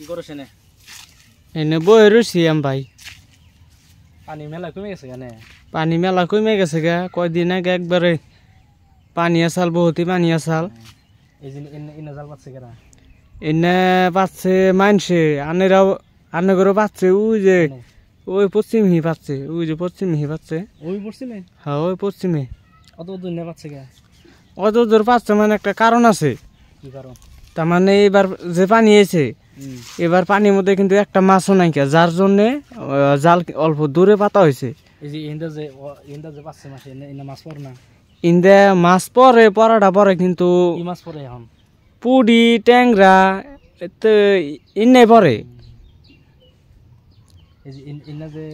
কি করছ এনে এনে বই রইছি ভাই পানি মেলা কমে গেছে কেন পানি মেলা কমে গেছে গা কয়দিন আগে একবারে পানি আসাল বহুতই পানি আসাল এই যে এনে জাল পাচ্ছে কেনা এনে পাচ্ছে মানছে আনেরাও আনে করে পাচ্ছে ওই যে ওই পশ্চিমহি পাচ্ছে ওই যে পশ্চিমহি পাচ্ছে ওই পড়ছিলে হ্যাঁ ওই পশ্চিমে অত দূর নে পাচ্ছে কে অত দূর পাচ্ছে মানে একটা কারণ আছে কি কারণ তার মানে এবার যে পানি এসে এবার পানির মধ্যে কিন্তু একটা মাছও নাই কে যার জন্যে জাল অল্প দূরে পাতা হয়েছে এই যে ইন্দা যে পাচ্ছে মাছ এনে মাছ পড়ে না ইন্দে মাছ পরে পরাটা পরে কিন্তু কি মাছ পড়ে এখন পুডি ট্যাংরা ইন্নে পরে এই যে ইন্না যে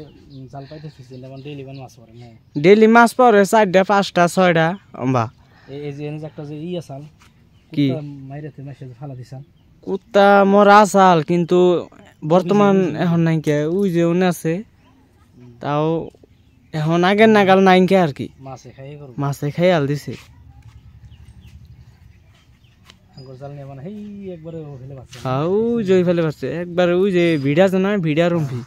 জাল পাইতেছিস ইন্না মানে ডেইলি মাছ পড়ে না ডেইলি মাছ পরে 4টা 5টা 6টা অম্বা এই যে এনে যে একটা যে আসাল কি মাইরাতে মাছে ফালা দিছাল কুত্তা মরা আসাল কিন্তু বর্তমান এখন নাই কে ওই যে উনি আছে তাও এখন আগের নাগাল নাই কে আর কি মাছে খাই আল দিছে জাল নিয়ে মানে হেই একবারে ফেলে পাচ্ছে হ্যাঁ ওই যে ফেলে পাচ্ছে একবারে ওই যে ভিড়া আছে না ভিড়া রম্ভি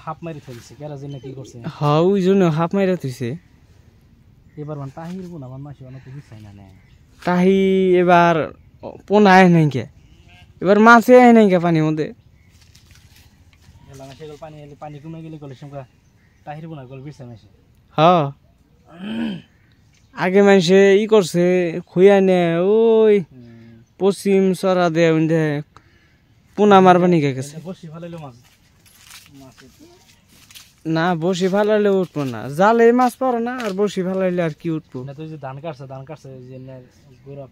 হাফ মারি ফেলছে কেরা জন্য কি করছে হ্যাঁ ওই জন্য হাফ মাইরা থইছে এবার মানে তাহির বোনা মানে মাসি অনেক বুঝছাই না তাহি এবার পোনা আয় নাই কে এবার মাছে আয় নাই কে পানির মধ্যে পানি পানি কমে গেলে গেলে সঙ্গে তাহির বোনা গল বিরছে মাসে হ্যাঁ আগে মানুষে ই করছে খুঁয়া নে ওই পশ্চিম চড়া দে পোনা মারবা নিকে গেছে বসি ফেলাইলো মাছ না বসি ফেলাইলে উঠবো না জালে মাছ পড়ে না আর বসি ফেলাইলে আর কি উঠবো না তো যে ধান কাটছে যে গোড়া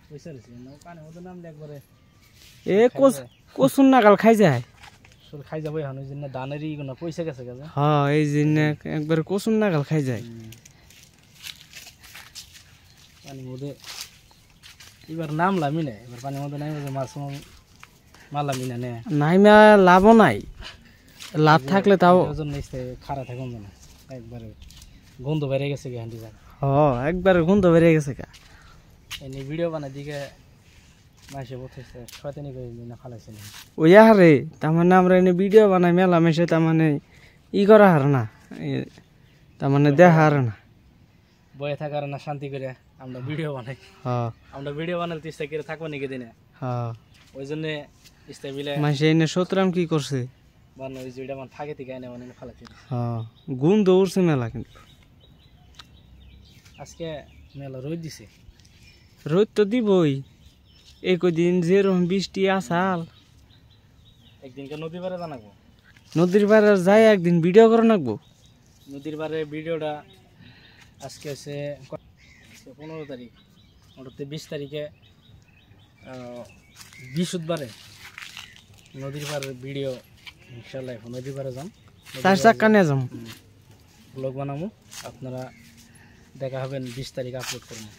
পয়সা দিছে না পানি মতো নামলে একবারে এ কচুন নাগাল খাই যায় খাই যাবো এখন ওই জন্য ধানেরই কোনো পয়সা গেছে গেছে হ্যাঁ এই জন্য একবারে কচুন নাগাল খাই যায় পানির মধ্যে এবার নামলামই না এবার পানির মধ্যে নামে মাছ মারলামই না নাইমা লাভও নাই লাভ থাকলে তাও খারাপ থাকুন না একবারে গন্ধ বেড়ে গেছে হ্যান্ডি জায়গা হ্যাঁ একবারে গন্ধ বেড়ে গেছে কা এনে ভিডিও বানাই দিকে মাসে বলতেছে শয়তানি করে না ফালাইছে না ওই হারে তার মানে আমরা এনে ভিডিও বানাই মেলা মেশে তার মানে ই করা হার না তার মানে দেখা হার না বয়ে থাকার না শান্তি করে আমরা ভিডিও বানাই হ্যাঁ আমরা ভিডিও বানাতে ইচ্ছা করে থাকবো নাকি দিনে হ্যাঁ ওই জন্য ইচ্ছা বিলে মাসে এনে সতরাম কি করছে বানো ওই যেটা মানে থাকে থেকে এনে মানে ফালাইছে হ্যাঁ গন্ধ উঠছে মেলা কিন্তু আজকে মেলা রোদ দিছে রোদ তো দিবই এই কদিন যেরকম বৃষ্টি আসাল একদিনকে নদীর পাড়ে জানাবো নদীর পাড়ে যাই একদিন ভিডিও করে নাকবো নদীর পাড়ে ভিডিওটা আজকে হচ্ছে 15 তারিখ ওটাতে 20 তারিখে বৃহস্পতিবারে নদীর পাড়ের ভিডিও ইনশাল্লাহ নদীর পাড়ে যাম 4 চাক্কা নিয়ে যাম ব্লগ বানাবো আপনারা দেখা হবেন 20 তারিখ আপলোড করবো